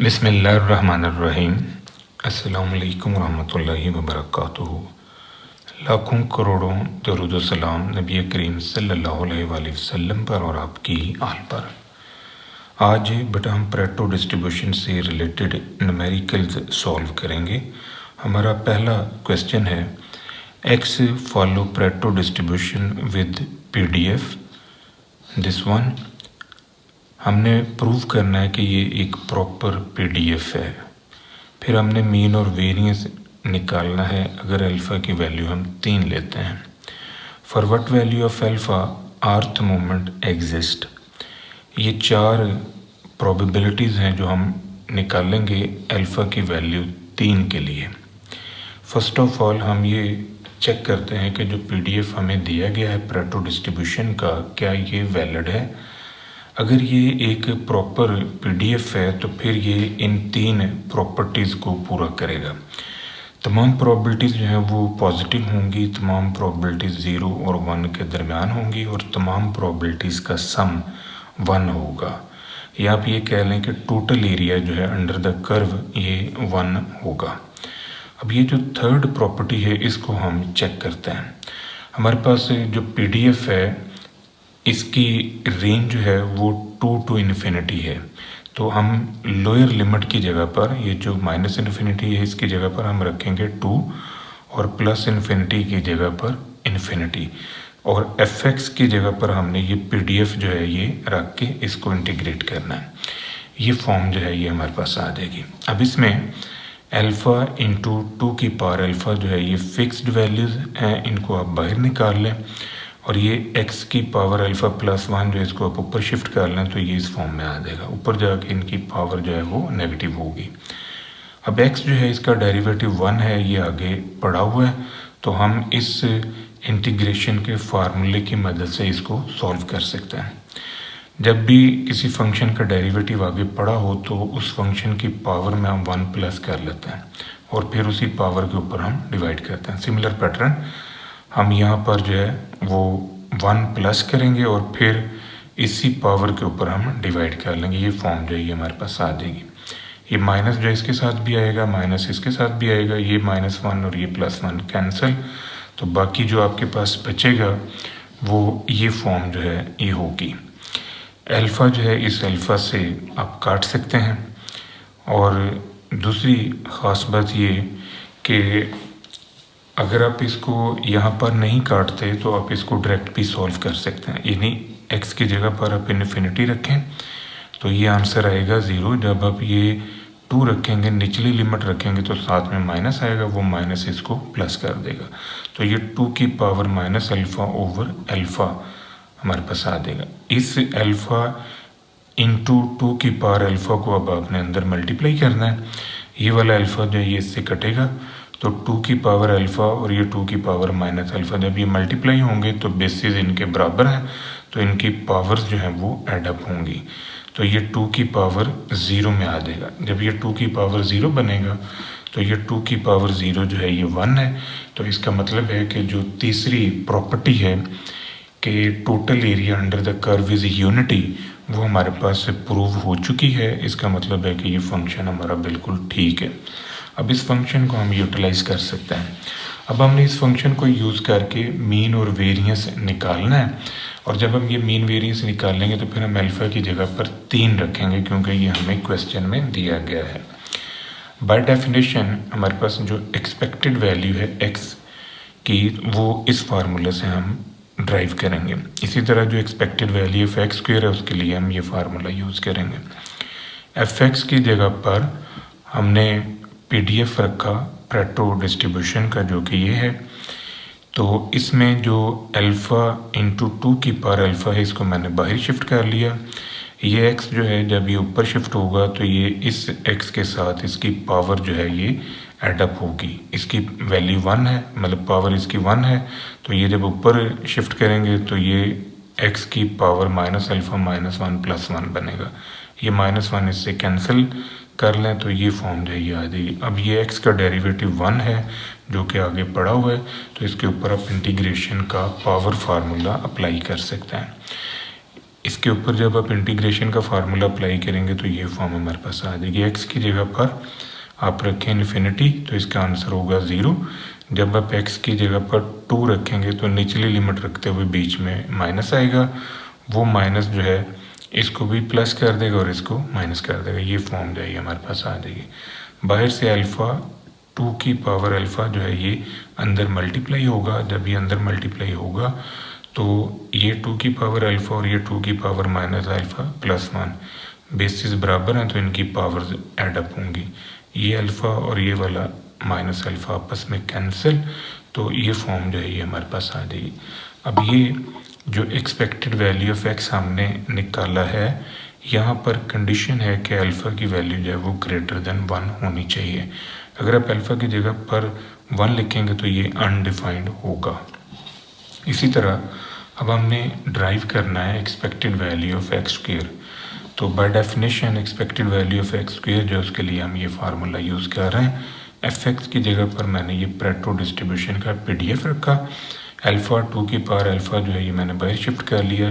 बिस्मिल्लाहिर्रहमानिर्रहीम। अस्सलामु अलैकुम रहमतुल्लाहि व बरकातुहू। लाखों करोड़ों दरूद व सलाम नबी करीम सल्लल्लाहु अलैहि वसल्लम पर और आपकी आल पर। आज बेटा हम प्रेटो डिस्ट्रीब्यूशन से रिलेटेड न्यूमेरिकल्स सॉल्व करेंगे। हमारा पहला क्वेश्चन है, X follow Pareto distribution with PDF. This one हमने प्रूव करना है कि ये एक प्रॉपर पीडीएफ है। फिर हमने मीन और वेरिएंस निकालना है अगर अल्फ़ा की वैल्यू हम 3 लेते हैं। For what value of alpha earth moment exist. ये 4 प्रोबेबिलिटीज़ हैं जो हम निकालेंगे अल्फ़ा की वैल्यू 3 के लिए। फर्स्ट ऑफ ऑल हम ये चेक करते हैं कि जो पीडीएफ हमें दिया गया है प्रेटो डिस्ट्रीब्यूशन का, क्या ये वैलिड है। अगर ये एक प्रॉपर पीडीएफ है तो फिर ये इन 3 प्रॉपर्टीज़ को पूरा करेगा। तमाम प्रोबेबिलिटीज़ जो हैं वो पॉजिटिव होंगी, तमाम प्रोबेबिलिटीज़ 0 और 1 के दरमियान होंगी और तमाम प्रोबेबिलिटीज़ का सम 1 होगा। या आप ये कह लें कि टोटल एरिया जो है अंडर द कर्व ये 1 होगा। अब ये जो थर्ड प्रॉपर्टी है इसको हम चेक करते हैं। हमारे पास जो पीडीएफ है इसकी रेंज जो है वो 2 to इन्फिनिटी है, तो हम लोअर लिमिट की जगह पर ये जो माइनस इन्फिनिटी है इसकी जगह पर हम रखेंगे 2 और प्लस इन्फिनिटी की जगह पर इन्फिनिटी, और fx की जगह पर हमने ये pdf जो है ये रख के इसको इंटीग्रेट करना है। ये फॉर्म जो है ये हमारे पास आ जाएगी। अब इसमें अल्फ़ा इंटू 2 की पावर अल्फ़ा जो है ये फिक्स्ड वैल्यूज़ हैं, इनको आप बाहर निकाल लें, और ये x की पावर अल्फ़ा प्लस 1 जो है इसको आप ऊपर शिफ्ट कर लें तो ये इस फॉर्म में आ जाएगा। ऊपर जाके इनकी पावर जो है वो नेगेटिव होगी। अब x जो है इसका डेरिवेटिव 1 है, ये आगे पड़ा हुआ है, तो हम इस इंटीग्रेशन के फार्मूले की मदद से इसको सॉल्व कर सकते हैं। जब भी किसी फंक्शन का डेरिवेटिव आगे पड़ा हो तो उस फंक्शन की पावर में हम 1 प्लस कर लेते हैं और फिर उसी पावर के ऊपर हम डिवाइड करते हैं। सिमिलर पैटर्न हम यहाँ पर जो है वो 1 प्लस करेंगे और फिर इसी पावर के ऊपर हम डिवाइड कर लेंगे। ये फॉर्म जो है ये हमारे पास आ जाएगी। ये माइनस जो है इसके साथ भी आएगा, माइनस इसके साथ भी आएगा, ये -1 और ये +1 कैंसिल, तो बाकी जो आपके पास बचेगा वो ये फॉर्म जो है ये होगी। अल्फ़ा जो है इस अल्फ़ा से आप काट सकते हैं। और दूसरी ख़ास बात ये कि अगर आप इसको यहाँ पर नहीं काटते तो आप इसको डायरेक्ट भी सॉल्व कर सकते हैं, यानी x की जगह पर आप इन्फिनिटी रखें तो ये आंसर आएगा 0। जब आप ये 2 रखेंगे, निचली लिमिट रखेंगे तो साथ में माइनस आएगा, वो माइनस इसको प्लस कर देगा, तो ये 2 की power minus alpha over alpha हमारे पास आ देगा। इस अल्फ़ा इंटू 2 की पावर अल्फ़ा को अब आपने अंदर मल्टीप्लाई करना है। ये वाला अल्फ़ा जो है ये इससे कटेगा, तो 2 की पावर अल्फ़ा और ये 2 की पावर माइनस अल्फ़ा जब ये मल्टीप्लाई होंगे तो बेसिस इनके बराबर हैं, तो इनकी पावर्स जो हैं वो एडअप होंगी, तो ये 2 की पावर 0 में आ जाएगा। जब ये 2 की पावर 0 बनेगा तो ये 2 की पावर 0 जो है ये 1 है। तो इसका मतलब है कि जो तीसरी प्रॉपर्टी है कि total area under the curve is unity, वो हमारे पास से प्रूव हो चुकी है। इसका मतलब है कि ये फंक्शन हमारा बिल्कुल ठीक है। अब इस फंक्शन को हम यूटिलाइज़ कर सकते हैं। अब हमने इस फंक्शन को यूज़ करके मीन और वेरिएंस निकालना है, और जब हम ये मीन वेरिएंस निकालेंगे तो फिर हम अल्फ़ा की जगह पर 3 रखेंगे क्योंकि ये हमें क्वेश्चन में दिया गया है। बाय डेफिनेशन हमारे पास जो एक्सपेक्टेड वैल्यू है x की वो इस फार्मूले से हम ड्राइव करेंगे। इसी तरह जो expected value of x square है उसके लिए हम ये फार्मूला यूज़ करेंगे। fx की जगह पर हमने पीडीएफ रखा प्रेटो डिस्ट्रीब्यूशन का जो कि ये है, तो इसमें जो अल्फ़ा इंटू 2 की पावर अल्फ़ा है इसको मैंने बाहर शिफ्ट कर लिया। ये x जो है जब ये ऊपर शिफ्ट होगा तो ये इस x के साथ इसकी पावर जो है ये एडअप होगी। इसकी वैल्यू 1 है, मतलब पावर इसकी 1 है, तो ये जब ऊपर शिफ्ट करेंगे तो ये x की पावर माइनस अल्फ़ा -1 + 1 बनेगा। ये -1 इससे कैंसिल कर लें तो ये फॉर्म जो है ये आ जाएगी। अब ये x का डेरिवेटिव 1 है जो कि आगे पड़ा हुआ है, तो इसके ऊपर आप इंटीग्रेशन का पावर फार्मूला अप्लाई कर सकते हैं। इसके ऊपर जब आप इंटीग्रेशन का फार्मूला अप्लाई करेंगे तो ये फॉर्म हमारे पास आ जाएगी। एक्स की जगह पर आप रखें इन्फिनिटी तो इसका आंसर होगा 0। जब आप एक्स की जगह पर 2 रखेंगे तो निचली लिमिट रखते हुए बीच में माइनस आएगा, वो माइनस जो है इसको भी प्लस कर देगा और इसको माइनस कर देगा। ये फॉर्म जो है हमारे पास आ जाएगी। बाहर से अल्फ़ा 2 की पावर अल्फ़ा जो है ये अंदर मल्टीप्लाई होगा। जब ये अंदर मल्टीप्लाई होगा तो ये 2 की पावर अल्फ़ा और ये 2 की power minus alpha plus 1 basis बराबर हैं तो इनकी पावर्स एडअप होंगी। ये अल्फ़ा और ये वाला माइनस अल्फ़ा आपस में कैंसिल, तो ये फॉर्म जो है ये हमारे पास आ जाएगी। अब ये जो एक्सपेक्टेड वैल्यू ऑफ एक्स हमने निकाला है, यहाँ पर कंडीशन है कि अल्फ़ा की वैल्यू जो है वो ग्रेटर देन 1 होनी चाहिए। अगर आप अल्फ़ा की जगह पर 1 लिखेंगे तो ये अनडिफाइंड होगा। इसी तरह अब हमने ड्राइव करना है expected value of X square. तो by definition expected value of X square जो है उसके लिए हम ये फार्मूला यूज़ कर रहे हैं। एफ एक्स की जगह पर मैंने ये प्रेटो डिस्ट्रीब्यूशन का PDF रखा। अल्फ़ा 2 की पावर अल्फ़ा जो है ये मैंने बाहर शिफ्ट कर लिया।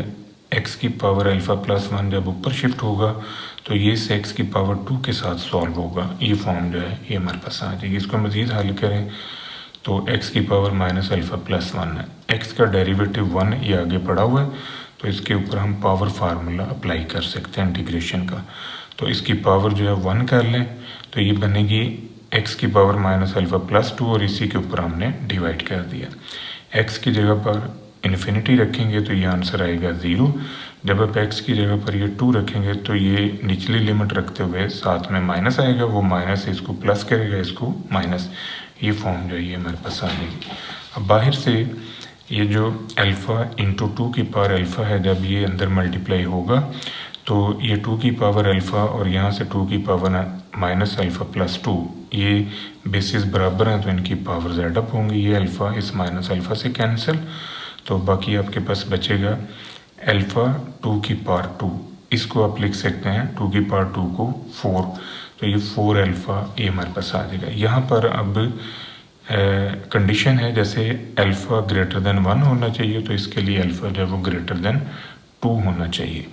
एक्स की पावर अल्फ़ा प्लस 1 जब ऊपर शिफ्ट होगा तो ये से एक्स की पावर 2 के साथ सॉल्व होगा। ये फॉर्म जो है ये हमारे पास आ जाएगी। इसको मज़ीद हल करें तो एक्स की पावर माइनस अल्फ़ा प्लस 1 है। एक्स का डेरिवेटिव 1 ये आगे पड़ा हुआ है तो इसके ऊपर हम पावर फार्मूला अप्लाई कर सकते हैं इंटीग्रेशन का। तो इसकी पावर जो है 1 कर लें तो ये बनेगी एक्स की पावर माइनस अल्फ़ा प्लस 2 और इसी के ऊपर हमने डिवाइड कर दिया। एक्स की जगह पर इन्फिनिटी रखेंगे तो ये आंसर आएगा 0। जब आप एक्स की जगह पर ये 2 रखेंगे तो ये निचली लिमिट रखते हुए साथ में माइनस आएगा, वो माइनस इसको प्लस करेगा, इसको माइनस। ये फॉर्म जो है ये हमारे पास आ जाएगी। अब बाहर से ये जो अल्फ़ा इंटू 2 की पावर अल्फ़ा है, जब ये अंदर मल्टीप्लाई होगा तो ये 2 की पावर अल्फ़ा और यहाँ से 2 की पावर माइनस अल्फ़ा प्लस 2 ये बेसिस बराबर हैं तो इनकी पावर एडअप होंगी। ये अल्फ़ा इस माइनस अल्फ़ा से कैंसिल, तो बाकी आपके पास बचेगा अल्फ़ा 2 की पावर 2। इसको आप लिख सकते हैं 2 की पावर 2 को 4, तो ये 4 अल्फ़ा ये हमारे पास आ जाएगा। यहाँ पर अब कंडीशन है जैसे अल्फ़ा ग्रेटर देन 1 होना चाहिए, तो इसके लिए अल्फ़ा जो है वो ग्रेटर देन 2 होना चाहिए।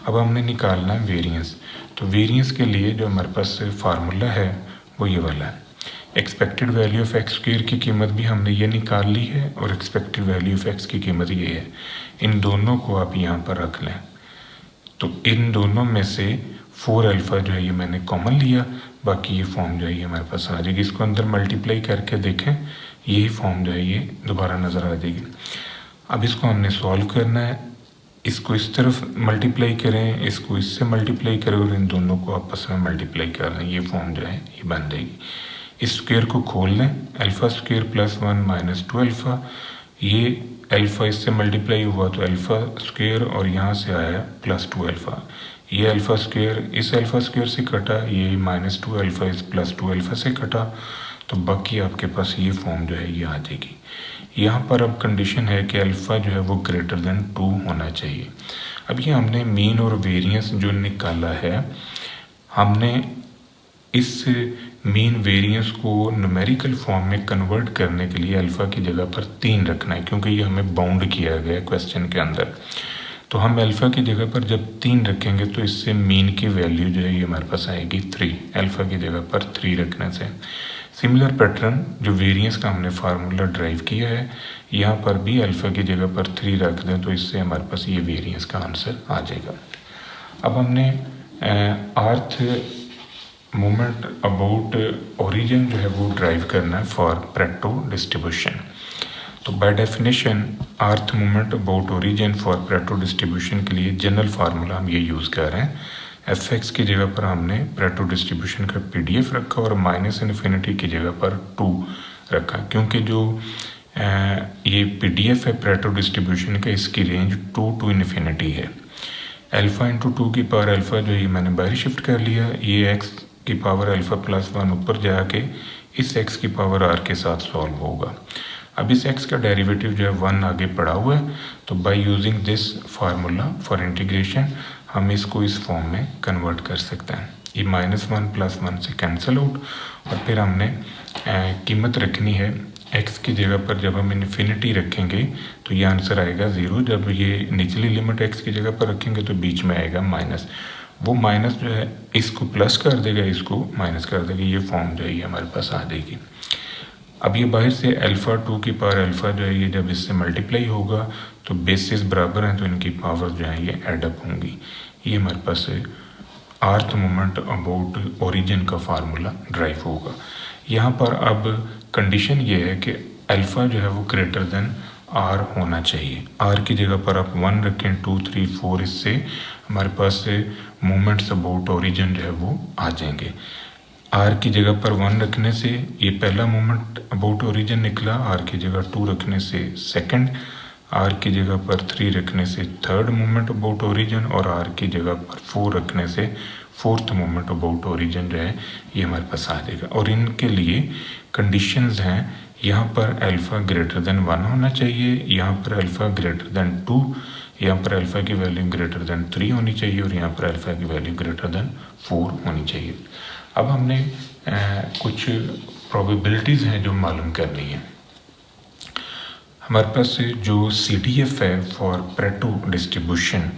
अब हमने निकालना है वेरिएंस। तो वेरिएंस के लिए जो हमारे पास फार्मूला है वो ये वाला है। Expected value of X square की कीमत भी हमने ये निकाल ली है और एक्सपेक्टेड वैल्यू ऑफ एक्स की कीमत ये है। इन दोनों को आप यहाँ पर रख लें तो इन दोनों में से 4 अल्फ़ा जो है ये मैंने कॉमन लिया, बाकी ये फॉर्म जो है ये हमारे पास आ जाएगी। इसको अंदर मल्टीप्लाई करके देखें, यही फॉर्म जो है ये दोबारा नज़र आ जाएगी। अब इसको हमने सॉल्व करना है। इसको इस तरफ मल्टीप्लाई करें, इसको इससे मल्टीप्लाई करें और इन दोनों को आपस में मल्टीप्लाई कर लें, ये फॉर्म जो है ये बन जाएगी। इस स्क्वायर को खोल लें, alpha square plus 1 minus 2 alpha. ये अल्फ़ा इससे मल्टीप्लाई हुआ तो अल्फ़ा स्क्वायर और यहाँ से आया प्लस 2 अल्फ़ा। ये अल्फ़ा स्क्वायर इस अल्फ़ा स्क्वायर से कटा, ये माइनस 2 अल्फ़ा इस प्लस 2 अल्फ़ा से कटा, तो बाकी आपके पास ये फॉर्म जो है ये आ जाएगी। यहाँ पर अब कंडीशन है कि अल्फ़ा जो है वो ग्रेटर देन 2 होना चाहिए। अब ये हमने मीन और वेरिएंस जो निकाला है, हमने इस मीन वेरिएंस को न्यूमेरिकल फॉर्म में कन्वर्ट करने के लिए अल्फ़ा की जगह पर 3 रखना है, क्योंकि ये हमें बाउंड किया गया क्वेश्चन के अंदर। तो हम अल्फ़ा की जगह पर जब 3 रखेंगे तो इससे मीन की वैल्यू जो है ये हमारे पास आएगी 3, अल्फ़ा की जगह पर 3 रखने से। सिमिलर पैटर्न जो वेरिएंस का हमने फार्मूला ड्राइव किया है, यहाँ पर भी अल्फ़ा की जगह पर 3 रख दें तो इससे हमारे पास ये वेरिएंस का आंसर आ जाएगा। अब हमने अर्थ मोमेंट अबाउट ओरिजिन जो है वो ड्राइव करना है फॉर प्रेटो डिस्ट्रीब्यूशन। तो by definition rth moment about origin for Pareto distribution के लिए जनरल फार्मूला हम ये यूज़ कर रहे हैं। एफ एक्स की जगह पर हमने प्रेटो डिस्ट्रीब्यूशन का PDF रखा और माइनस इन्फिनिटी की जगह पर 2 रखा, क्योंकि जो ये PDF है प्रेटो डिस्ट्रीब्यूशन का, इसकी रेंज 2 to इन्फिनिटी है। अल्फ़ा इंटू 2 की पावर अल्फ़ा जो ये मैंने बाहर शिफ्ट कर लिया, ये एक्स की पावर अल्फ़ा प्लस 1 ऊपर जाके इस एक्स की पावर r के साथ सॉल्व होगा। अब इस x का डेरिवेटिव जो है 1 आगे पड़ा हुआ है, तो by using this formula for integration हम इसको इस फॉर्म में कन्वर्ट कर सकते हैं। ये -1 + 1 से कैंसिल आउट, और फिर हमने कीमत रखनी है x की जगह पर जब हम इन्फिनिटी रखेंगे तो ये आंसर आएगा 0। जब ये निचली लिमिट x की जगह पर रखेंगे तो बीच में आएगा माइनस। वो माइनस जो है इसको प्लस कर देगा, इसको माइनस कर देगा, ये फॉर्म जो है ये हमारे पास आ जाएगी। अब ये बाहर से अल्फ़ा 2 की पावर अल्फ़ा जो है ये जब इससे मल्टीप्लाई होगा तो बेसिस बराबर हैं तो इनकी पावर जो है ये एडअप होंगी। ये हमारे पास अर्थ मोमेंट अबाउट ओरिजिन का फार्मूला ड्राइव होगा। यहाँ पर अब कंडीशन ये है कि अल्फ़ा जो है वो ग्रेटर देन आर होना चाहिए। आर की जगह पर आप 1 रखें, 2, 3, 4, इससे हमारे पास मोमेंट्स अबाउट ओरिजिन जो है वो आ जाएंगे। आर की जगह पर 1 रखने से ये पहला मोमेंट अबाउट ओरिजिन निकला, आर की जगह 2 रखने से सेकंड, आर की जगह पर 3 रखने से थर्ड मोमेंट अबाउट ओरिजिन और आर की जगह पर 4 रखने से फोर्थ मोमेंट अबाउट ओरिजिन जो है ये हमारे पास आ जाएगा। और इनके लिए कंडीशंस हैं, यहाँ पर अल्फ़ा ग्रेटर देन 1 होना चाहिए, यहाँ पर अल्फ़ा ग्रेटर देन 2, यहाँ पर अल्फ़ा की वैल्यू ग्रेटर देन 3 होनी चाहिए और यहाँ पर अल्फ़ा की वैल्यू ग्रेटर देन 4 होनी चाहिए। अब हमने कुछ प्रोबेबिलिटीज़ हैं जो मालूम करनी है। हमारे पास जो CDF है फॉर पेरेटो डिस्ट्रीब्यूशन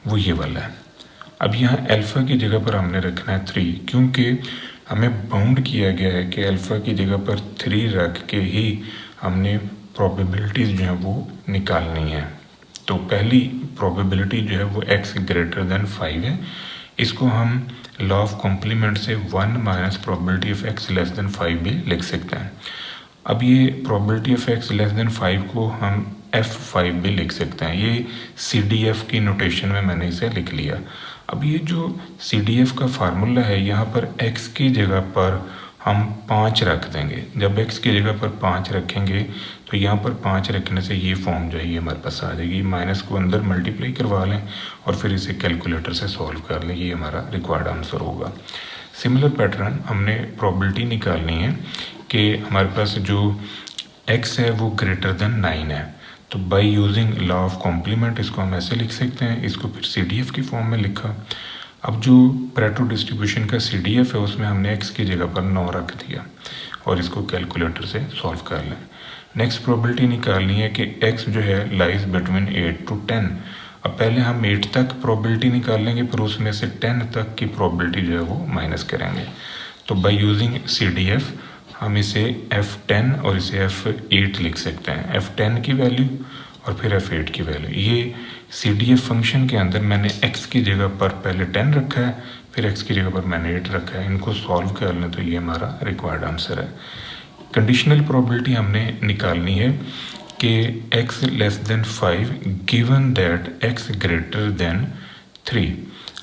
वो ये वाला है। अब यहाँ अल्फ़ा की जगह पर हमने रखना है 3, क्योंकि हमें बाउंड किया गया है कि अल्फ़ा की जगह पर 3 रख के ही हमने प्रोबेबिलिटीज़ जो हैं वो निकालनी है। तो पहली प्रोबेबिलिटी जो है वो x ग्रेटर देन 5 है। इसको हम लॉ ऑफ कॉम्प्लीमेंट से 1 minus probability of x less then 5 भी लिख सकते हैं। अब ये probability of x less then 5 को हम F5 भी लिख सकते हैं। ये CDF की नोटेशन में मैंने इसे लिख लिया। अब ये जो CDF का फार्मूला है, यहाँ पर x की जगह पर हम 5 रख देंगे। जब x की जगह पर 5 रखेंगे तो यहाँ पर 5 रखने से ये फॉर्म जो है ये हमारे पास आ जाएगी। माइनस को अंदर मल्टीप्लाई करवा लें और फिर इसे कैलकुलेटर से सॉल्व कर लें, ये हमारा रिक्वायर्ड आंसर होगा। सिमिलर पैटर्न हमने प्रोबेबिलिटी निकालनी है कि हमारे पास जो x है वो ग्रेटर देन 9 है। तो by using law of complement इसको हम ऐसे लिख सकते हैं, इसको फिर CDF की फॉर्म में लिखा। अब जो पेरेटो डिस्ट्रीब्यूशन का CDF है उसमें हमने x की जगह पर 9 रख दिया और इसको कैलकुलेटर से सॉल्व कर लें। नेक्स्ट प्रोबेबिलिटी निकालनी है कि x जो है लाइज बिटवीन 8 to 10। अब पहले हम 8 तक प्रोबेबिलिटी निकाल लेंगे, फिर उसमें से 10 तक की प्रोबेबिलिटी जो है वो माइनस करेंगे। तो बाय यूजिंग CDF हम इसे F10 और इसे F8 लिख सकते हैं। F10 की वैल्यू और फिर F8 की वैल्यू। ये CDF फंक्शन के अंदर मैंने x की जगह पर पहले 10 रखा है, फिर x की जगह पर मैंने 8 रखा है। इनको सॉल्व कर लें तो ये हमारा रिक्वायर्ड आंसर है। कंडीशनल प्रोबेबिलिटी हमने निकालनी है कि x less then 5 given that x greater than 3।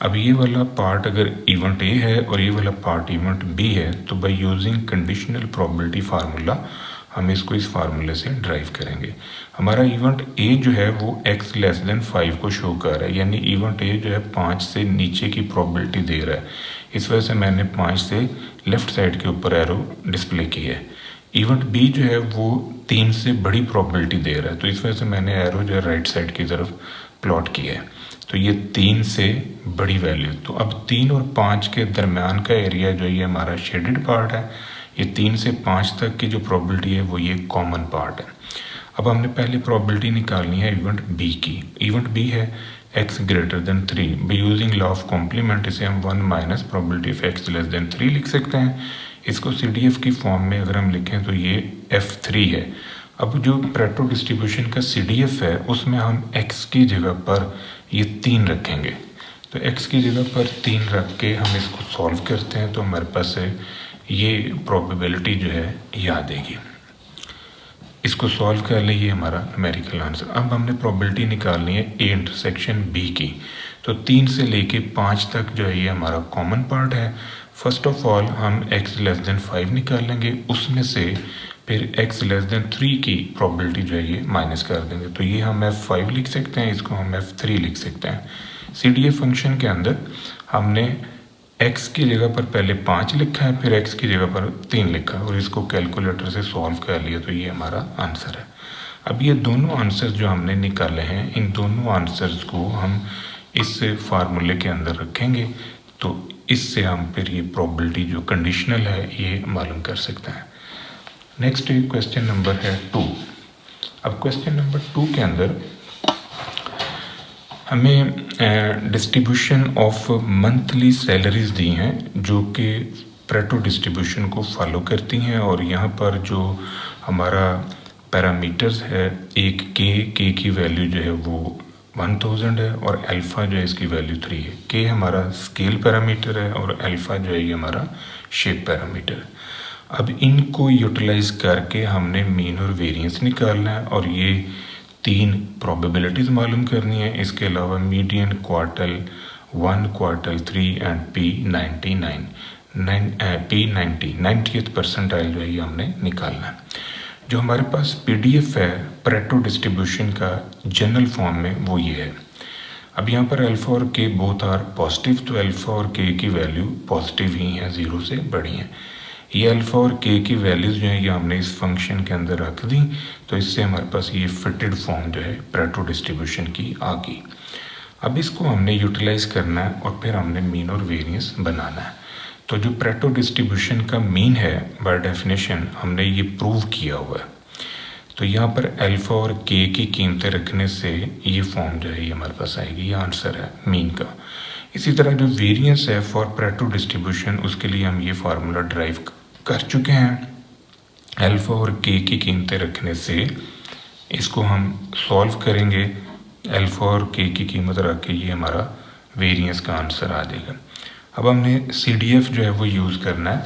अब ये वाला पार्ट अगर इवेंट A है और ये वाला पार्ट इवेंट B है तो by using conditional probability formula हम इसको इस फार्मूले से ड्राइव करेंगे। हमारा इवेंट A जो है वो x लेस देन 5 को शो कर रहा है, यानी इवेंट A जो है 5 से नीचे की प्रोबेबिलिटी दे रहा है। इस वजह से मैंने 5 से लेफ्ट साइड के ऊपर एरो डिस्प्ले की है। इवेंट B जो है वो 3 से बड़ी प्रोबेबिलिटी दे रहा है, तो इस वजह से मैंने एरो जो है राइट साइड की तरफ प्लॉट किया है। तो ये 3 से बड़ी वैल्यू, तो अब 3 और 5 के दरमियान का एरिया जो ये हमारा शेडेड पार्ट है, ये 3 से 5 तक की जो प्रोबेबिलिटी है वो ये कॉमन पार्ट है। अब हमने पहले प्रोबेबिलिटी निकालनी है इवेंट B की। इवेंट B है x greater than 3। By using law of complement इसे हम 1 minus probability of x less than 3 लिख सकते हैं। इसको CDF की फॉर्म में अगर हम लिखें तो ये F3 है। अब जो पेरेटो डिस्ट्रीब्यूशन का CDF है उसमें हम x की जगह पर ये 3 रखेंगे। तो x की जगह पर 3 रख के हम इसको सॉल्व करते हैं तो हमारे पास ये प्रोबेबिलिटी जो है ये आ जाएगी। इसको सॉल्व कर ले, ये हमारा न्यूमेरिकल आंसर। अब हमने प्रोबेबिलिटी निकालनी है A इंटरसेक्शन B की। तो 3 से लेके 5 तक जो है ये हमारा कॉमन पार्ट है। फर्स्ट ऑफ ऑल हम x लेस देन 5 निकाल लेंगे, उसमें से फिर x लेस देन 3 की प्रोबेबिलिटी जो है ये माइनस कर देंगे। तो ये हम F5 लिख सकते हैं, इसको हम F3 लिख सकते हैं। CDF फंक्शन के अंदर हमने x की जगह पर पहले 5 लिखा है, फिर x की जगह पर 3 लिखा है और इसको कैलकुलेटर से सॉल्व कर लिया, तो ये हमारा आंसर है। अब ये दोनों आंसर्स जो हमने निकाले हैं, इन दोनों आंसर्स को हम इस फार्मूले के अंदर रखेंगे, तो इससे हम फिर ये प्रोबेबिलिटी जो कंडीशनल है ये मालूम कर सकते हैं। नेक्स्ट क्वेश्चन नंबर है 2। अब क्वेश्चन नंबर 2 के अंदर हमें डिस्ट्रीब्यूशन ऑफ मंथली सैलरीज दी हैं जो कि प्रेटो डिस्ट्रीब्यूशन को फॉलो करती हैं, और यहाँ पर जो हमारा पैरामीटर्स है, एक के की वैल्यू जो है वो 1000 है और अल्फ़ा जो है इसकी वैल्यू 3 है। के हमारा स्केल पैरामीटर है और अल्फ़ा जो है ये हमारा शेप पैरामीटर है। अब इनको यूटिलाइज करके हमने मीन और वेरिएंस निकालना है और ये 3 प्रोबेबिलिटीज़ मालूम करनी है। इसके अलावा median, quartile 1, quartile 3 and P90 90th percentile जो है ये हमने निकालना है। जो हमारे पास PDF है प्रेटो डिस्ट्रीब्यूशन का जनरल फॉर्म में वो ये है। अब यहाँ पर अल्फ़ा और के बोथ आर पॉजिटिव, तो अल्फ़ा और के की वैल्यू पॉजिटिव ही हैं, 0 से बड़ी हैं। ये अल्फ़ा और के की वैल्यूज़ जो हैं ये हमने इस फंक्शन के अंदर रख दी, तो इससे हमारे पास ये फिटेड फॉर्म जो है प्रेटो डिस्ट्रीब्यूशन की आ गई। अब इसको हमने यूटिलाइज करना है और फिर हमने मीन और वेरिएंस बनाना है। तो जो प्रेटो डिस्ट्रीब्यूशन का मीन है बाय डेफिनेशन हमने ये प्रूव किया हुआ है। तो यहाँ पर अल्फ़ा और के की कीमतें रखने से ये फॉर्म जो है ये हमारे पास आएगी, ये आंसर है मीन का। इसी तरह जो वेरिएंस है फॉर प्रेटो डिस्ट्रीब्यूशन उसके लिए हम ये फार्मूला ड्राइव कर चुके हैं। अल्फ़ा और के की कीमतें रखने से इसको हम सॉल्व करेंगे, अल्फ़ा और के की कीमत रख के ये हमारा वेरिएंस का आंसर आ जाएगा। अब हमने CDF जो है वो यूज़ करना है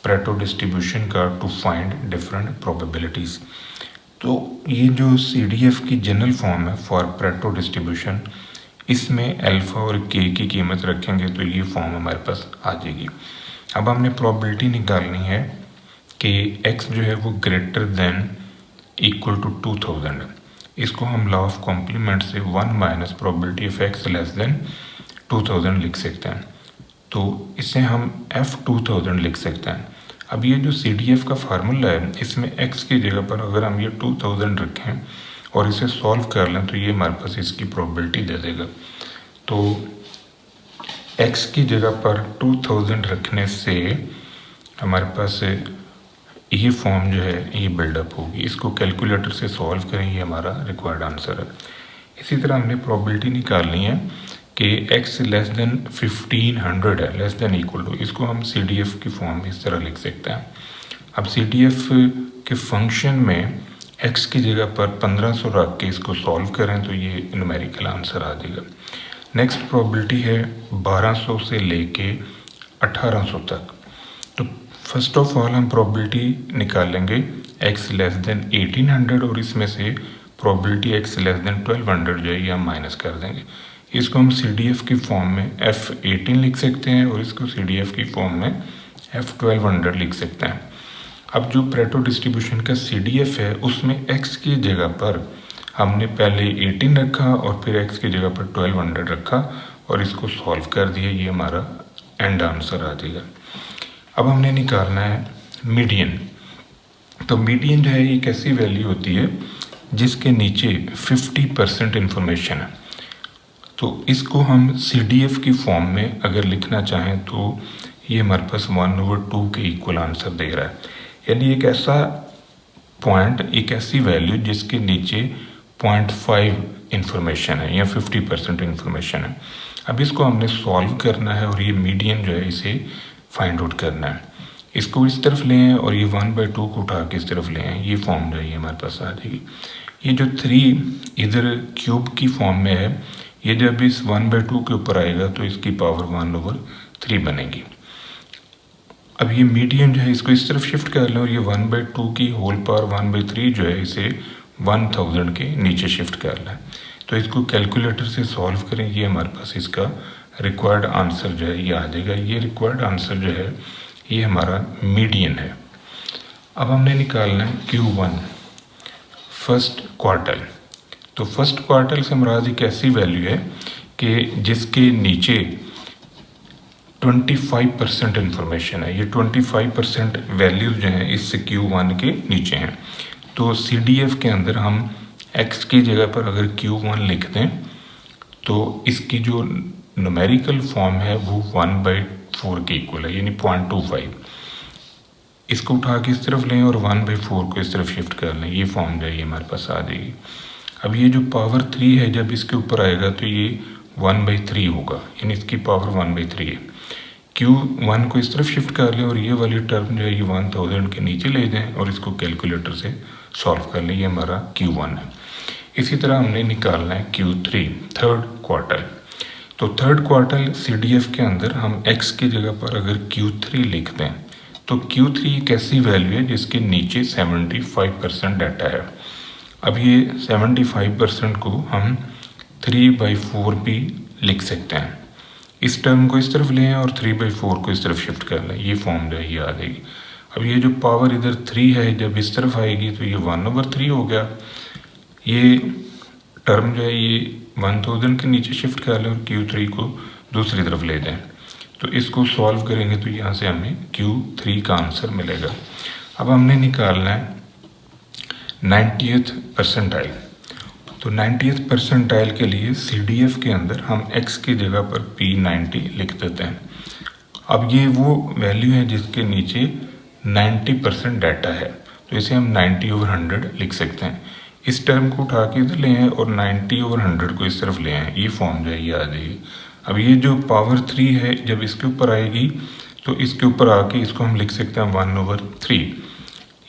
प्रेटो डिस्ट्रीब्यूशन का टू फाइंड डिफरेंट प्रोबेबिलिटीज़। तो ये जो CDF की जनरल फॉर्म है फॉर प्रेटो डिस्ट्रीब्यूशन, इसमें अल्फ़ा और के की कीमत रखेंगे तो ये फॉर्म हमारे पास आ जाएगी। अब हमने प्रोबेबिलिटी निकालनी है कि x जो है वो ग्रेटर देन इक्वल टू 2000 है। इसको हम लॉ ऑफ कॉम्प्लीमेंट से 1 minus probability of x less then 2000 लिख सकते हैं। तो इसे हम F2000 लिख सकते हैं। अब ये जो CDF का फार्मूला है इसमें x की जगह पर अगर हम ये 2000 रखें और इसे सॉल्व कर लें तो ये हमारे पास इसकी प्रोबेबिलिटी दे देगा। तो x की जगह पर 2000 रखने से हमारे पास ये फॉर्म जो है ये बिल्डअप होगी। इसको कैलकुलेटर से सॉल्व करें, ये हमारा रिक्वायर्ड आंसर है। इसी तरह हमने प्रोबेबिलिटी निकालनी है कि x लेस देन 1500 है, लेस देन इक्वल टू, इसको हम CDF की फॉर्म में इस तरह लिख सकते हैं। अब CDF के फंक्शन में x की जगह पर 1500 रख के इसको सॉल्व करें तो ये न्यूमेरिकल आंसर आ जाएगा। नेक्स्ट प्रोबेबिलिटी है 1200 से लेके 1800 तक। तो फर्स्ट ऑफ ऑल हम प्रोबेबिलिटी निकालेंगे x लेस देन 1800 और इसमें से प्रोबेबिलिटी x लेस देन 1200 जो है ये हम माइनस कर देंगे। इसको हम CDF की फॉर्म में F18 लिख सकते हैं और इसको CDF की फॉर्म में F1200 लिख सकते हैं। अब जो प्रेटो डिस्ट्रीब्यूशन का CDF है उसमें x की जगह पर हमने पहले 18 रखा और फिर x की जगह पर 1200 रखा और इसको सॉल्व कर दिया, ये हमारा एंड आंसर आ जाएगा। अब हमने निकालना है मीडियन। तो मीडियन जो है एक ऐसी वैल्यू होती है जिसके नीचे 50% इंफॉर्मेशन है। तो इसको हम CDF की फॉर्म में अगर लिखना चाहें तो ये हमारे पास 1/2 के इक्वल आंसर दे रहा है। यानी एक ऐसा पॉइंट, एक ऐसी वैल्यू जिसके नीचे 0.5 इंफॉर्मेशन है या 50% इंफॉर्मेशन है। अब इसको हमने सॉल्व करना है और ये मीडियन जो है इसे फाइंड आउट करना है। इसको इस तरफ ले आएं और ये 1/2 को उठा के इस तरफ ले आएं, ये फॉर्म जो है ये हमारे पास आ जाएगी। ये जो 3 इधर क्यूब की फॉर्म में है, ये जब इस 1/2 के ऊपर आएगा तो इसकी पावर 1/3 बनेगी। अब ये मीडियन जो है इसको इस तरफ शिफ्ट कर लें और ये 1/2 की होल पावर 1/3 जो है इसे 1000 के नीचे शिफ्ट कर लें। तो इसको कैलकुलेटर से सॉल्व करें, ये हमारे पास इसका रिक्वायर्ड आंसर जो है ये आ जाएगा। ये रिक्वायर्ड आंसर जो है ये हमारा मीडियन है। अब हमने निकालना है Q1 फर्स्ट क्वार्टल। तो फर्स्ट क्वार्टल से मुराद एक ऐसी वैल्यू है कि जिसके नीचे 25% इंफॉर्मेशन है। ये 25% वैल्यूज जो हैं इस Q1 के नीचे हैं। तो CDF के अंदर हम x की जगह पर अगर Q1 लिख दें तो इसकी जो न्यूमेरिकल फॉर्म है वो 1/4 के इक्वल है, यानी 0.25। इसको उठा के इस तरफ लें और 1/4 को इस तरफ शिफ्ट कर लें, ये फॉर्म जो है ये हमारे पास आ जाएगी। अब ये जो पावर 3 है जब इसके ऊपर आएगा तो ये 1/3 होगा, यानी इसकी पावर 1/3 है। Q1 को इस तरफ शिफ्ट कर लें और ये वाली टर्म जो है ये 1000 के नीचे ले जाएं और इसको कैलकुलेटर से सॉल्व कर लें, ये हमारा Q1 है। इसी तरह हमने निकालना है Q3 थर्ड क्वार्टर। तो थर्ड क्वार्टर CDF के अंदर हम x की जगह पर अगर Q3 लिख दें तो Q3 एक ऐसी वैल्यू है जिसके नीचे 75% डाटा है। अब ये 75% को हम 3/4 भी लिख सकते हैं। इस टर्म को इस तरफ लें और 3/4 को इस तरफ शिफ्ट कर लें, ये फॉर्म जो है ये आ जाएगी। अब ये जो पावर इधर 3 है जब इस तरफ आएगी तो ये 1/3 हो गया। ये टर्म जो है ये 1000 के नीचे शिफ्ट कर लें और Q3 को दूसरी तरफ ले जाएं, तो इसको सॉल्व करेंगे तो यहाँ से हमें Q3 का आंसर मिलेगा। अब हमने निकालना है 90th परसेंटाइल। तो 90th परसेंटाइल के लिए CDF के अंदर हम x की जगह पर P90 लिख देते हैं। अब ये वो वैल्यू है जिसके नीचे 90% डाटा है, तो इसे हम 90/100 लिख सकते हैं। इस टर्म को उठा के इधर ले आए और 90/100 को इस तरफ ले आए, ये फॉर्म जो है ये आ जाएगी। अब ये जो पावर 3 है जब इसके ऊपर आएगी तो इसके ऊपर आके इसको हम लिख सकते हैं 1/3।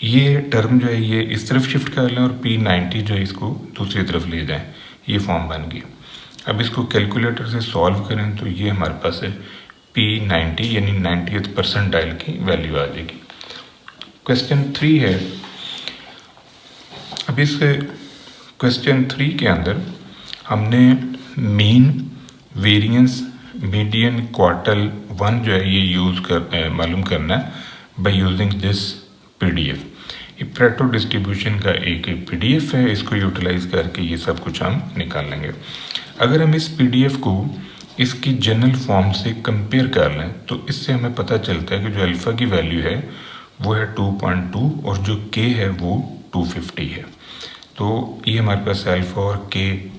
ये टर्म जो है ये इस तरफ शिफ्ट कर लें और P90 जो है इसको दूसरी तरफ ले जाएं, ये फॉर्म बन गई। अब इसको कैलकुलेटर से सॉल्व करें तो ये हमारे पास है P90 यानी 90th परसेंटाइल की वैल्यू आ जाएगी। क्वेश्चन 3 है। अब इस क्वेश्चन 3 के अंदर हमने मीन, वेरिएंस, मीडियन, क्वार्टल 1 जो है ये यूज़ कर मालूम करना है बाय यूजिंग दिस PDF। ये प्रेटो डिस्ट्रीब्यूशन का एक PDF है, इसको यूटिलाइज करके ये सब कुछ हम निकाल लेंगे। अगर हम इस PDF को इसकी जनरल फॉर्म से कंपेयर कर लें तो इससे हमें पता चलता है कि जो अल्फ़ा की वैल्यू है वो है 2.2 और जो K है वो 250 है। तो ये हमारे पास अल्फ़ा और K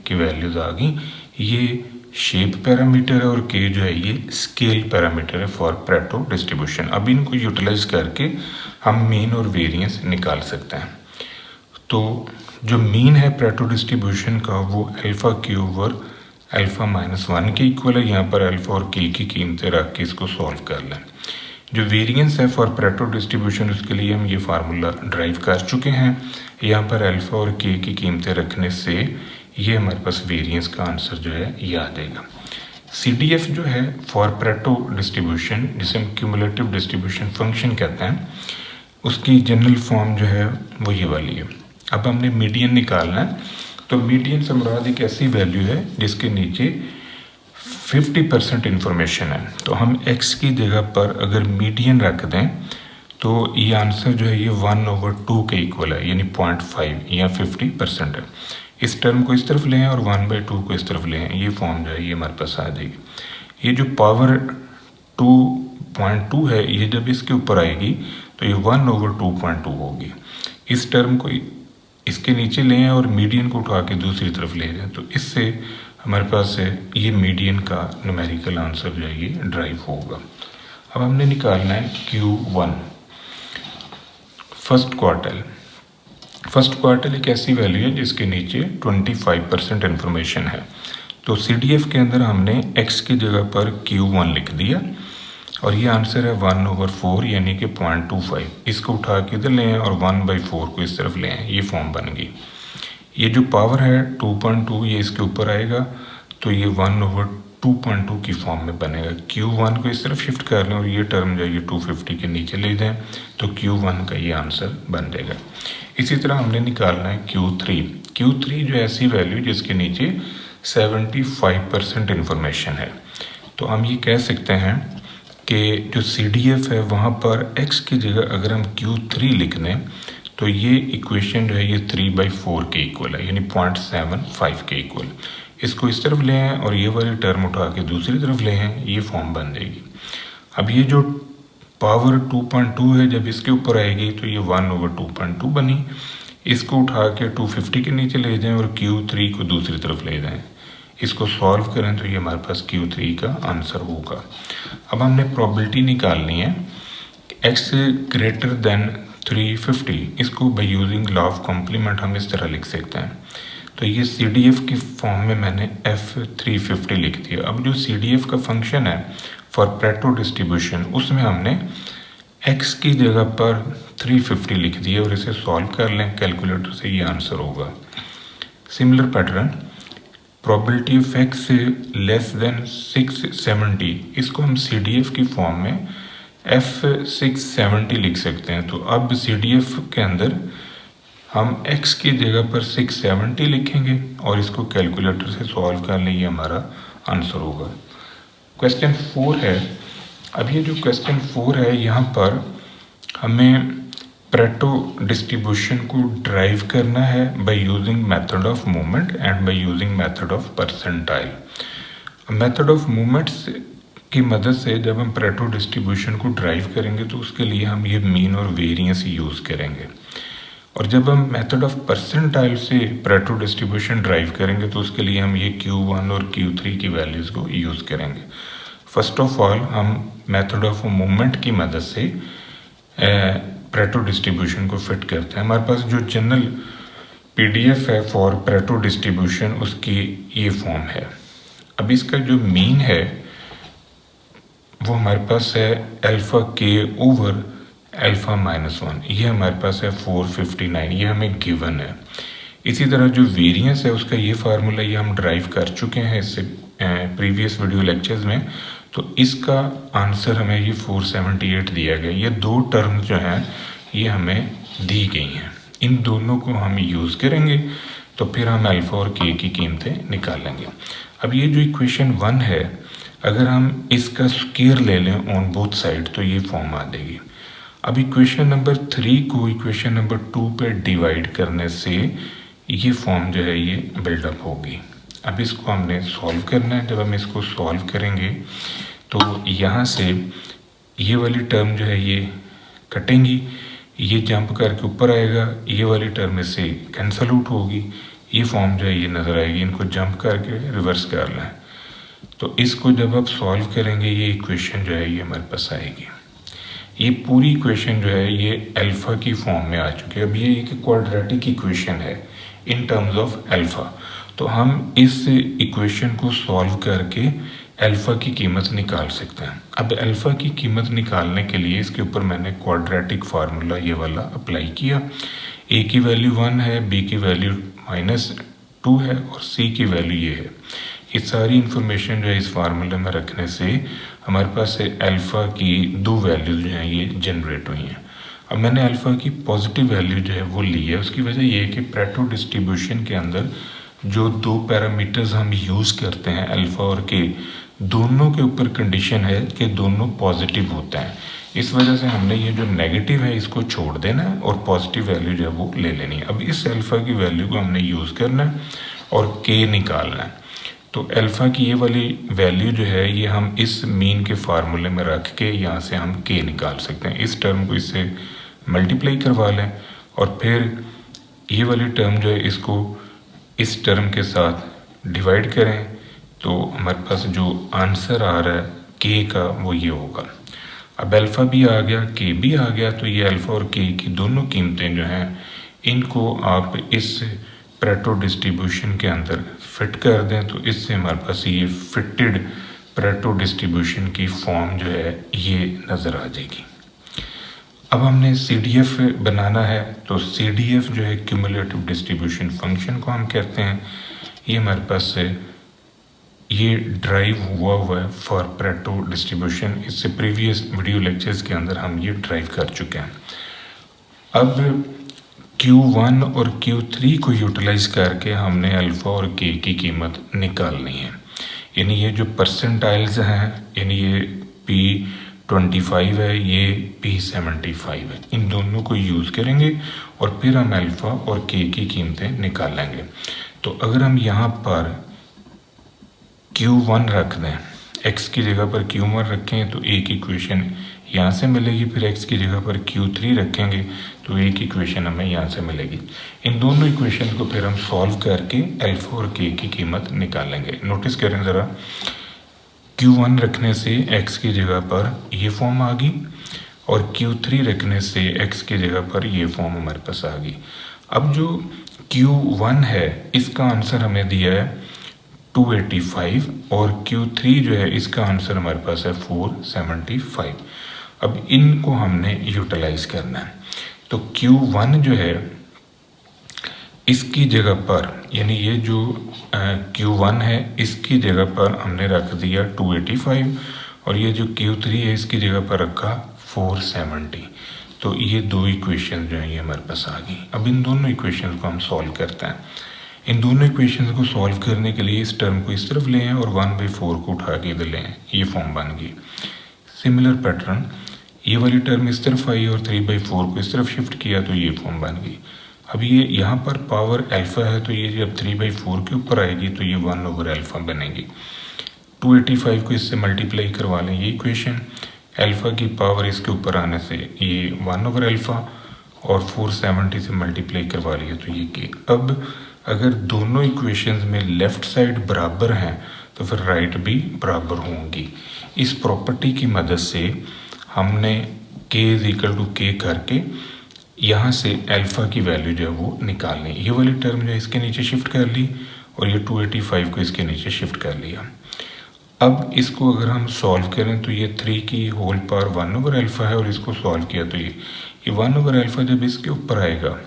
की वैल्यूज़ आ गई। ये शेप पैरामीटर है और K जो है ये स्केल पैरामीटर है फॉर प्रेटो डिस्ट्रीब्यूशन। अब इनको यूटिलाइज करके हम मीन और वेरिएंस निकाल सकते हैं। तो जो मीन है प्रेटो डिस्ट्रीब्यूशन का वो अल्फ़ा Q ओवर अल्फ़ा-1 के इक्वल है। यहाँ पर अल्फ़ा और K की कीमतें रख के इसको सॉल्व कर लें। जो वेरिएंस है फॉर प्रेटो डिस्ट्रीब्यूशन उसके लिए हम ये फार्मूला ड्राइव कर चुके हैं। यहाँ पर अल्फ़ा और K की कीमतें रखने से ये हमारे पास वेरिएंस का आंसर जो है ये आ जाएगा। CDF जो है फॉर प्रेटो डिस्ट्रीब्यूशन, जिसे हम क्यूमुलेटिव डिस्ट्रीब्यूशन फंक्शन कहते हैं, उसकी जनरल फॉर्म जो है वो ये वाली है। अब हमने मीडियन निकालना है, तो मीडियन से मुराद एक ऐसी वैल्यू है जिसके नीचे 50% इंफॉर्मेशन है। तो हम x की जगह पर अगर मीडियन रख दें तो ये आंसर जो है ये 1/2 के इक्वल है, यानी 0.5 या 50% है। इस टर्म को इस तरफ ले हैं और 1/2 को इस तरफ ले हैं, ये फॉर्म जो है ये हमारे पास आ जाएगी। ये जो पावर 2.2 है ये जब इसके ऊपर आएगी तो ये 1/2.2 होगी। इस टर्म को इसके नीचे ले हैं और मीडियन को उठा के दूसरी तरफ ले जाएं, तो इससे हमारे पास है ये मीडियन का न्यूमेरिकल आंसर जो है ये ड्राइव होगा। अब हमने निकालना है Q1 first quarter. First quarter एक ऐसी वैल्यू है जिसके नीचे 25% इन्फॉर्मेशन है। तो CDF के अंदर हमने x की जगह पर Q1 लिख दिया और ये आंसर है 1/4 यानी कि 0.25। इसको उठा के इधर ले आए और 1/4 को इस तरफ ले आए, ये फॉर्म बन गई। ये जो पावर है 2.2 ये इसके ऊपर आएगा तो ये 1/2.2 की फॉर्म में बनेगा। Q1 को इस तरफ शिफ्ट कर लें और ये टर्म जो है ये 250 के नीचे ले जाएं तो Q1 का ये आंसर बन जाएगा। इसी तरह हमने निकालना है Q3। Q3 जो ऐसी वैल्यू जिसके नीचे 75% इंफॉर्मेशन है। तो हम ये कह सकते हैं कि जो CDF है वहाँ पर x की जगह अगर हम Q3 लिख दें तो ये इक्वेशन जो है ये 3/4 के इक्वल है, यानी 0.75 के इक्वल। इसको इस तरफ ले आएँ और ये वाली टर्म उठा के दूसरी तरफ ले आएँ, ये फॉर्म बन जाएगी। अब ये जो पावर 2.2 है जब इसके ऊपर आएगी तो ये 1/2.2 बनी। इसको उठा के 250 के नीचे ले जाएं और Q3 को दूसरी तरफ ले जाएं। इसको सॉल्व करें तो ये हमारे पास Q3 का आंसर होगा। अब हमने प्रोबेबिलिटी निकालनी है x ग्रेटर देन 350, इसको by using law of complement हम इस तरह लिख सकते हैं। तो ये CDF की फॉर्म में मैंने F350 लिख दिया। अब जो CDF का फंक्शन है फॉर प्रेटो डिस्ट्रीब्यूशन, उसमें हमने x की जगह पर 350 लिख दिया और इसे सॉल्व कर लें कैलकुलेटर से, ये आंसर होगा। Similar pattern, probability of x less then 670, इसको हम CDF की फॉर्म में F670 लिख सकते हैं। तो अब CDF के अंदर हम x की जगह पर 670 लिखेंगे और इसको कैलकुलेटर से सॉल्व कर लें, ये हमारा आंसर होगा। क्वेश्चन 4 है। अब ये जो क्वेश्चन 4 है, यहाँ पर हमें प्रेटो डिस्ट्रीब्यूशन को ड्राइव करना है by using method of movement and by using method of percentile. Method of movements की मदद से जब हम प्रेटो डिस्ट्रीब्यूशन को ड्राइव करेंगे तो उसके लिए हम ये मीन और वेरिएंस यूज़ करेंगे, और जब हम मेथड ऑफ परसेंटाइल से प्रेटो डिस्ट्रीब्यूशन ड्राइव करेंगे तो उसके लिए हम ये Q1 और Q3 की वैल्यूज़ को यूज़ करेंगे। फर्स्ट ऑफ ऑल हम मेथड ऑफ मूवमेंट की मदद से प्रेटो डिस्ट्रीब्यूशन को फिट करते हैं। हमारे पास जो जनरल PDF है फॉर प्रेटो डिस्ट्रीब्यूशन, उसकी ये फॉर्म है। अब इसका जो मीन है वो हमारे पास है अल्फ़ा k ओवर अल्फ़ा -1, ये हमारे पास है 459, ये हमें गिवन है। इसी तरह जो वेरिएंस है उसका ये फार्मूला ये हम ड्राइव कर चुके हैं इससे प्रीवियस वीडियो लेक्चर्स में, तो इसका आंसर हमें ये 478 दिया गया। ये दो टर्म जो हैं ये हमें दी गई हैं, इन दोनों को हम यूज़ करेंगे तो फिर हम अल्फ़ा और k की कीमतें निकालेंगे। अब ये जो इक्वेशन 1 है, अगर हम इसका स्क्वायर ले लें ऑन बोथ साइड तो ये फॉर्म आ जाएगी। अब इक्वेशन नंबर 3 को इक्वेशन नंबर 2 पे डिवाइड करने से ये फॉर्म जो है ये बिल्डअप होगी। अब इसको हमने सॉल्व करना है। जब हम इसको सॉल्व करेंगे तो यहाँ से ये वाली टर्म जो है ये कटेंगी, ये जंप करके ऊपर आएगा, ये वाली टर्म इससे कैंसल आउट होगी, ये फॉर्म जो है ये नज़र आएगी। इनको जंप करके रिवर्स कर लें तो इसको जब आप सॉल्व करेंगे ये इक्वेशन जो है ये हमारे पास आएगी। ये पूरी इक्वेशन जो है ये अल्फ़ा की फॉर्म में आ चुकी है। अब ये एक क्वाड्रेटिक इक्वेशन है इन टर्म्स ऑफ अल्फ़ा, तो हम इस इक्वेशन को सॉल्व करके अल्फ़ा की कीमत निकाल सकते हैं। अब अल्फ़ा की कीमत निकालने के लिए इसके ऊपर मैंने क्वाड्रेटिक फार्मूला ये वाला अप्लाई किया। ए की वैल्यू 1 है, बी की वैल्यू -2 है और सी की वैल्यू ये है। ये सारी इन्फॉर्मेशन जो है इस फार्मूले में रखने से हमारे पास अल्फ़ा की दो वैल्यूज जो हैं ये जनरेट हुई हैं। अब मैंने अल्फ़ा की पॉजिटिव वैल्यू जो है वो ली है। उसकी वजह ये है कि प्रेटो डिस्ट्रीब्यूशन के अंदर जो दो पैरामीटर्स हम यूज़ करते हैं अल्फ़ा और के, दोनों के ऊपर कंडीशन है कि दोनों पॉजिटिव होते हैं। इस वजह से हमने ये जो नेगेटिव है इसको छोड़ देना है और पॉजिटिव वैल्यू जो है वो ले लेनी है। अब इस अल्फ़ा की वैल्यू को हमने यूज़ करना है और के निकालना है। तो अल्फ़ा की ये वाली वैल्यू जो है ये हम इस मीन के फार्मूले में रख के यहाँ से हम के निकाल सकते हैं। इस टर्म को इससे मल्टीप्लाई करवा लें और फिर ये वाली टर्म जो है इसको इस टर्म के साथ डिवाइड करें तो हमारे पास जो आंसर आ रहा है के का वो ये होगा। अब अल्फ़ा भी आ गया, के भी आ गया, तो ये अल्फ़ा और के की दोनों कीमतें जो हैं इनको आप इस प्रेटो डिस्ट्रीब्यूशन के अंदर फिट कर दें तो इससे हमारे पास ये फिटेड प्रेटो डिस्ट्रीब्यूशन की फॉर्म जो है ये नज़र आ जाएगी। अब हमने CDF बनाना है, तो CDF जो है क्यूमुलेटिव डिस्ट्रीब्यूशन फंक्शन को हम कहते हैं। ये हमारे पास से ये ड्राइव हुआ है फॉर प्रेटो डिस्ट्रीब्यूशन। इससे प्रीवियस वीडियो लेक्चर्स के अंदर हम ये ड्राइव कर चुके हैं। अब Q1 और Q3 को यूटिलाइज करके हमने अल्फ़ा और के की कीमत निकालनी है। यानी ये जो परसेंटाइल्स हैं, यानी ये P25 है, ये P75 है, इन दोनों को यूज़ करेंगे और फिर हम अल्फ़ा और के की कीमतें निकालेंगे। तो अगर हम यहाँ पर Q1 रख दें, x की जगह पर Q1 रखें तो एक इक्वेशन यहाँ से मिलेगी, फिर x की जगह पर Q3 रखेंगे तो एक इक्वेशन हमें यहाँ से मिलेगी। इन दोनों इक्वेशन को फिर हम सॉल्व करके अल्फ़ा और के की कीमत निकालेंगे। नोटिस करें ज़रा, Q1 रखने से x की जगह पर ये फॉर्म आ गई और Q3 रखने से x की जगह पर ये फॉर्म हमारे पास आ गई। अब जो Q1 है इसका आंसर हमें दिया है 285 और Q3 जो है इसका आंसर हमारे पास है 475। अब इनको हमने यूटिलाइज करना है। तो Q1 जो है इसकी जगह पर, यानी ये जो Q1 है इसकी जगह पर हमने रख दिया 285 और ये जो Q3 है इसकी जगह पर रखा 470। तो ये दो इक्वेशन जो है ये हमारे पास आ गई। अब इन दोनों इक्वेशन को हम सॉल्व करते हैं। इन दोनों इक्वेशन को सॉल्व करने के लिए इस टर्म को इस तरफ ले आए और 1/4 को उठा के इधर ले आए, ये फॉर्म बन गई। सिमिलर पैटर्न, ये वाली टर्म इस तरफ आई और 3/4 को इस तरफ शिफ्ट किया तो ये फॉर्म बन गई। अब ये यहाँ पर पावर अल्फ़ा है तो ये जब 3/4 के ऊपर आएगी तो ये 1/α बनेगी। 285 को इससे मल्टीप्लाई करवा लें, ये इक्वेशन अल्फ़ा की पावर इसके ऊपर आने से ये 1/α और 470 से मल्टीप्लाई करवा लिया तो ये के। अब अगर दोनों इक्वेशंस में लेफ़्ट साइड बराबर हैं तो फिर राइट भी बराबर होंगी। इस प्रॉपर्टी की मदद से हमने k = k करके यहाँ से अल्फ़ा की वैल्यू जो है वो निकालनी। ये वाली टर्म जो है इसके नीचे शिफ्ट कर ली और ये 285 को इसके नीचे शिफ्ट कर लिया। अब इसको अगर हम सॉल्व करें तो ये 3 की होल पावर 1/α है और इसको सॉल्व किया तो ये 1/α जब इसके ऊपर आएगा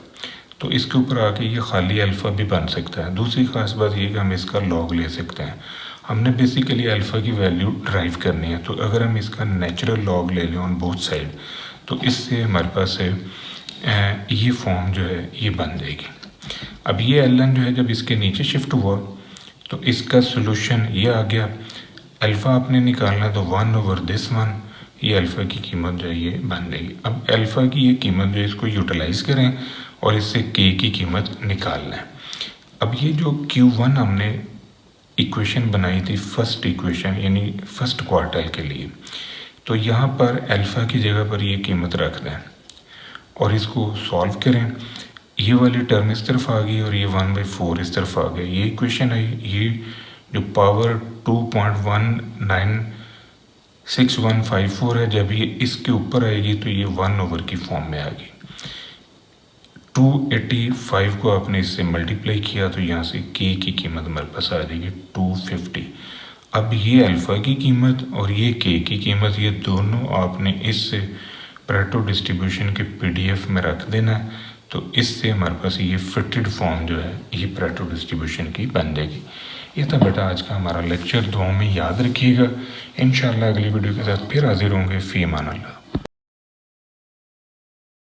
तो इसके ऊपर आके ये खाली अल्फ़ा भी बन सकता है। दूसरी ख़ास बात ये कि हम इसका लॉग ले सकते हैं। हमने बेसिकली अल्फ़ा की वैल्यू ड्राइव करनी है, तो अगर हम इसका नेचुरल लॉग ले लें ऑन बोथ साइड तो इससे हमारे पास ये फॉर्म जो है ये बन जाएगी। अब ये ln जो है जब इसके नीचे शिफ्ट हुआ तो इसका सोल्यूशन ये आ गया। अल्फ़ा आपने निकालना तो 1/1, ये अल्फ़ा की कीमत जो है ये बन जाएगी। अब अल्फ़ा की ये कीमत जो है इसको यूटिलाइज़ करें और इससे k की कीमत निकालना है। अब ये जो Q1 हमने इक्वेशन बनाई थी फर्स्ट इक्वेशन यानी फर्स्ट क्वार्टल के लिए, तो यहाँ पर अल्फ़ा की जगह पर ये कीमत रख दें और इसको सॉल्व करें। ये वाली टर्म इस तरफ आ गई और ये 1/4 इस तरफ आ गया। ये इक्वेशन है, ये जो पावर 2.196154 है, जब ये इसके ऊपर आएगी तो ये 1/, की फॉर्म में आ गई। 285 को आपने इससे मल्टीप्लाई किया तो यहाँ से k की कीमत हमारे पास आ जाएगी 250। अब ये अल्फ़ा की कीमत और ये k की कीमत, ये दोनों आपने इससे पैरेटो डिस्ट्रीब्यूशन के PDF में रख देना है, तो इससे हमारे पास ये फिटेड फॉर्म जो है ये पैरेटो डिस्ट्रीब्यूशन की बन जाएगी। ये था बेटा आज का हमारा लेक्चर। दुआओं में याद रखिएगा। इंशाल्लाह अगली वीडियो के साथ फिर हाजिर होंगे। फ़ी अमान अल्लाह।